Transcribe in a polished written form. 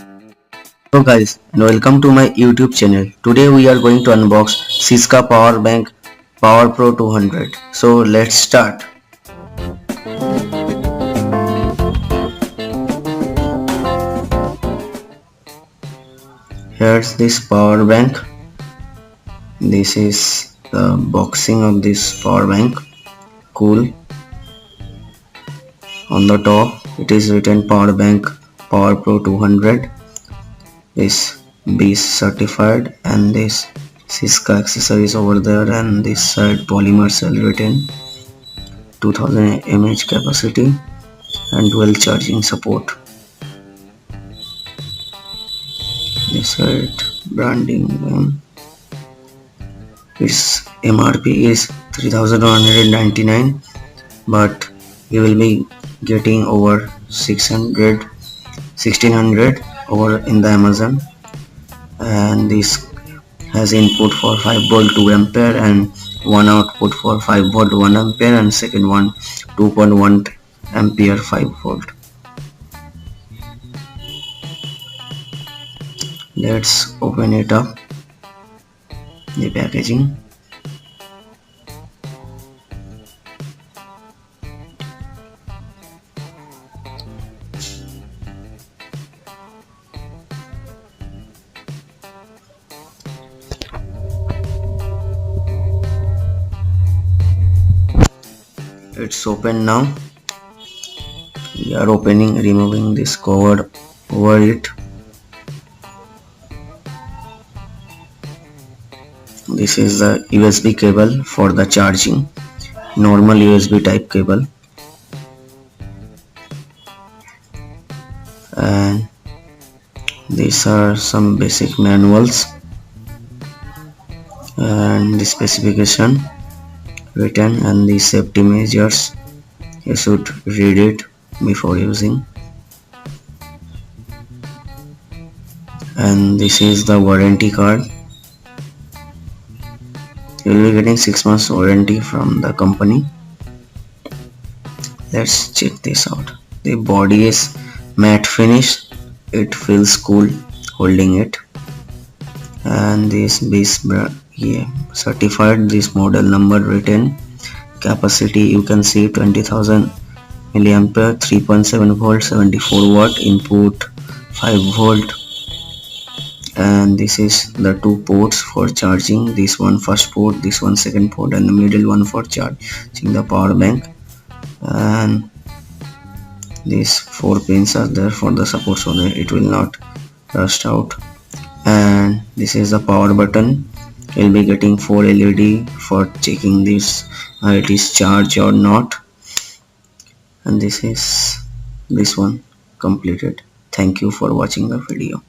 Hello guys and welcome to my YouTube channel. Today we are going to unbox Syska Power Bank Power Pro 200. So let's start. Here's this power bank. This is the boxing of this power bank. Cool. On the top it is written Power Bank Power Pro 200. This beast certified and this Syska accessories over there, and this side polymer cell written 2000 mAh capacity and dual charging support. This side branding, its MRP is 3199, but you will be getting over 1600 over in the Amazon. And this has input for 5 volt 2 ampere and one output for 5 volt 1 ampere, and second one 2.1 ampere 5 volt. Let's open it up, the packaging. It's open now. We are removing this cover over it. This is the USB cable for the charging, normal USB type cable. And these are some basic manuals and the specification written and the safety measures. You should read it before using. And this is the warranty card. You will be getting 6 months warranty from the company. Let's check this out. The body is matte finish. It feels cool holding it. And this certified, this model number written, capacity you can see 20,000 milliampere, 3.7 volt, 74 watt, input 5 volt. And this is the two ports for charging, this one first port, this one second port, and the middle one for charging the power bank. And these 4 pins are there for the support so that it will not rust out. And this is the power button. You'll be getting 4 LED for checking this it is charged or not. And this is this one completed. Thank you for watching the video.